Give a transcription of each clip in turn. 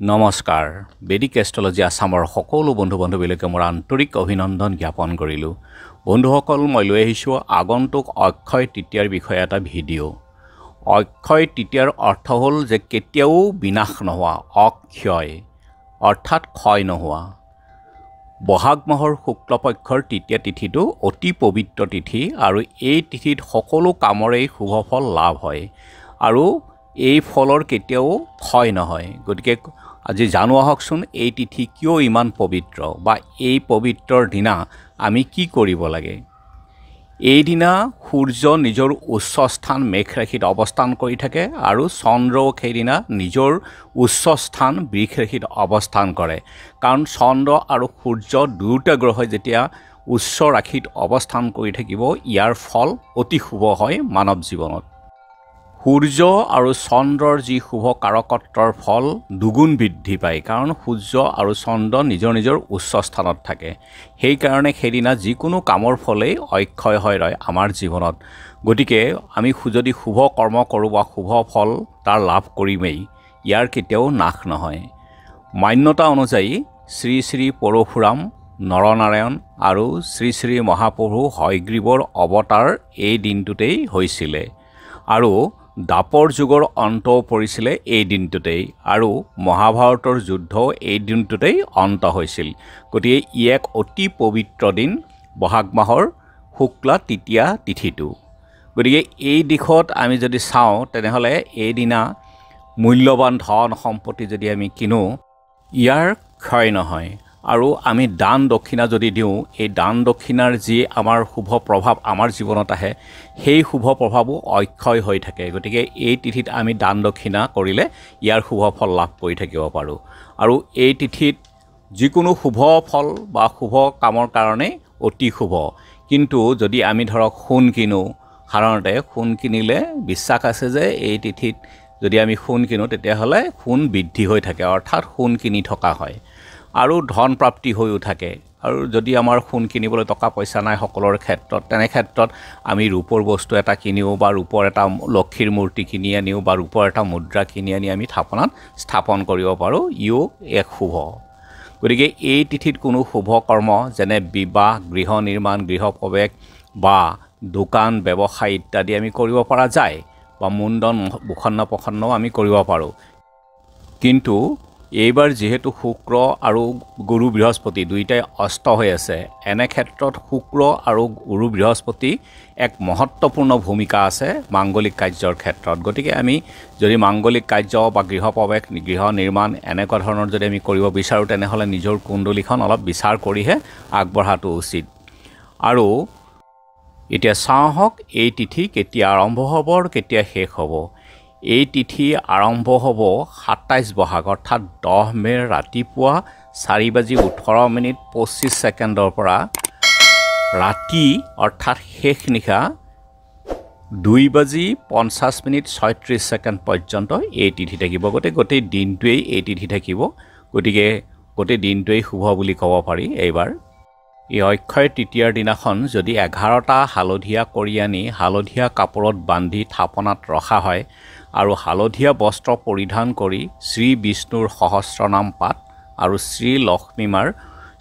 নমস্কাৰ বেদিক এষ্ট্ৰলজি আসামৰ সকলো বন্ধু-বান্ধৱীলৈকে মোৰ আন্তৰিক অভিনন্দন জ্ঞাপন কৰিলোঁ। বন্ধুসকল, মই লৈ আহিছোঁ আগন্তুক অক্ষয় তৃতীয়াৰ বিষয়ে এটা ভিডিঅ'। অক্ষয় তৃতীয়াৰ অৰ্থ হ'ল যে কেতিয়াও বিনাশ নোহোৱা, অক্ষয় অৰ্থাৎ ক্ষয় নোহোৱা। বহাগ মাহৰ শুক্লপক্ষৰ তৃতীয়া তিথিটো অতি পবিত্ৰ তিথি আৰু এই তিথিত সকলো কামৰেই শুভ ফল লাভ হয় আৰু এই ফলৰ কেতিয়াও ক্ষয় নহয়। গতিকে আজি জানো আহকচোন এই তিথি কিয় ইমান পবিত্ৰ বা এই পবিত্ৰৰ দিনা আমি কি কৰিব লাগে। এই দিনা সূৰ্য নিজৰ উচ্চ স্থান মেঘ ৰাশিত অৱস্থান কৰি থাকে আৰু চন্দ্ৰও সেইদিনা নিজৰ উচ্চ স্থান বৃষ ৰাশিত অৱস্থান কৰে। কাৰণ চন্দ্ৰ আৰু সূৰ্য দুয়োটা গ্ৰহই যেতিয়া উচ্চ ৰাশিত অৱস্থান কৰি থাকিব ইয়াৰ ফল অতি শুভ হয় মানৱ জীৱনত। সূৰ্য আৰু চন্দ্ৰৰ যি শুভ কাৰকত্বৰ ফল দুগুণ বৃদ্ধি পায়, কাৰণ সূৰ্য আৰু চন্দ্ৰ নিজৰ নিজৰ উচ্চ স্থানত থাকে। সেইকাৰণে সেইদিনা যিকোনো কামৰ ফলেই অক্ষয় হৈ ৰয় আমাৰ জীৱনত। গতিকে আমি যদি শুভ কৰ্ম কৰোঁ বা শুভ ফল তাৰ লাভ কৰিমেই, ইয়াৰ কেতিয়াও নাশ নহয়। মান্যতা অনুযায়ী শ্ৰী শ্ৰী পৰশুৰাম, নৰনাৰায়ণ আৰু শ্ৰী শ্ৰী মহাপ্ৰভু হয়গ্ৰীৱৰ অৱতাৰ এই দিনটোতেই হৈছিলে আৰু দাপৰ যুগৰ অন্তও পৰিছিলে এই দিনটোতেই আৰু মহাভাৰতৰ যুদ্ধও এই দিনটোতেই অন্ত হৈছিল। গতিকে ই এক অতি পবিত্ৰ দিন, বহাগ মাহৰ শুক্লা তৃতীয়া তিথিটো। গতিকে এই দিশত আমি যদি চাওঁ তেনেহ'লে এইদিনা মূল্যৱান ধন সম্পত্তি যদি আমি কিনো ইয়াৰ ক্ষয় নহয় আৰু আমি দান দক্ষিণা যদি দিওঁ, এই দান দক্ষিণাৰ যি আমাৰ শুভ প্ৰভাৱ আমাৰ জীৱনত আহে সেই শুভ প্ৰভাৱো অক্ষয় হৈ থাকে। গতিকে এই তিথিত আমি দান দক্ষিণা কৰিলে ইয়াৰ শুভ ফল লাভ কৰি থাকিব পাৰোঁ আৰু এই তিথিত যিকোনো শুভ ফল বা শুভ কামৰ কাৰণে অতি শুভ। কিন্তু যদি আমি ধৰক সোণ কিনো, সাধাৰণতে সোণ কিনিলে বিশ্বাস আছে যে এই তিথিত যদি আমি সোণ কিনো তেতিয়াহ'লে সোণ বৃদ্ধি হৈ থাকে, অৰ্থাৎ সোণ কিনি থকা হয় আৰু ধন প্ৰাপ্তি হৈও থাকে। আৰু যদি আমাৰ সোণ কিনিবলৈ টকা পইচা নাই সকলোৰে ক্ষেত্ৰত, তেনে ক্ষেত্ৰত আমি ৰূপৰ বস্তু এটা কিনিও বা ৰূপৰ এটা লক্ষীৰ মূৰ্তি কিনি আনিও বা ৰূপৰ এটা মুদ্ৰা কিনি আনি আমি থাপনাত স্থাপন কৰিব পাৰোঁ, ইও এক শুভ। গতিকে এই তিথিত কোনো শুভ কৰ্ম যেনে বিবাহ, গৃহ নিৰ্মাণ, গৃহ প্ৰৱেশ বা দোকান ব্যৱসায় ইত্যাদি আমি কৰিব পৰা যায় বা মুণ্ডন মুখন্ন প্ৰসন্নও আমি কৰিব পাৰোঁ। কিন্তু এইবাৰ যিহেতু শুক্ৰ আৰু গুৰু বৃহস্পতি দুয়োটাই অস্ত হৈ আছে, এনে ক্ষেত্ৰত শুক্ৰ আৰু গুৰু বৃহস্পতি এক মহত্বপূৰ্ণ ভূমিকা আছে মাংগলিক কাৰ্যৰ ক্ষেত্ৰত। গতিকে আমি যদি মাংগলিক কাৰ্য বা গৃহ প্ৰৱেশ, গৃহ নিৰ্মাণ এনেকুৱা ধৰণৰ যদি আমি কৰিব বিচাৰোঁ তেনেহ'লে নিজৰ কুণ্ডলীখন অলপ বিচাৰ কৰিহে আগবঢ়াটো উচিত। আৰু এতিয়া চাওঁ আহক এই তিথি কেতিয়া আৰম্ভ হ'ব আৰু কেতিয়া শেষ হ'ব। এই তিথি আৰম্ভ হ'ব 27 বহাগ অৰ্থাৎ 10 মে'ৰ ৰাতিপুৱা 4:18:25 পৰা ৰাতি অৰ্থাৎ শেষ নিশা 2:50:36 পৰ্যন্ত এই তিথি থাকিব। গোটেই দিনটোৱেই এই তিথি থাকিব। গতিকে গোটেই দিনটোৱেই শুভ বুলি ক'ব পাৰি। এইবাৰ এই অক্ষয় তৃতীয়াৰ দিনাখন যদি 11টা হালধীয়া কৰি আনি হালধীয়া কাপোৰত বান্ধি থাপনাত ৰখা হয় আৰু হালধীয়া বস্ত্ৰ পৰিধান কৰি শ্ৰী বিষ্ণুৰ সহস্ৰনাম পাঠ আৰু শ্ৰী লক্ষ্মীমাৰ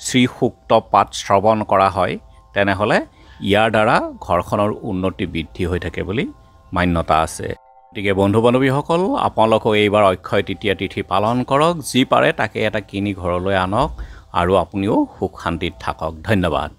শ্ৰী সূক্ত পাঠ শ্ৰৱণ কৰা হয়, তেনেহ'লে ইয়াৰ দ্বাৰা ঘৰখনৰ উন্নতি বৃদ্ধি হৈ থাকে বুলি মান্যতা আছে। গতিকে বন্ধু বান্ধৱীসকল, আপোনালোকেও এইবাৰ অক্ষয় তৃতীয়া তিথি পালন কৰক। যি পাৰে তাকে এটা কিনি ঘৰলৈ আনক আৰু আপুনিও সুখ শান্তিত থাকক। ধন্যবাদ।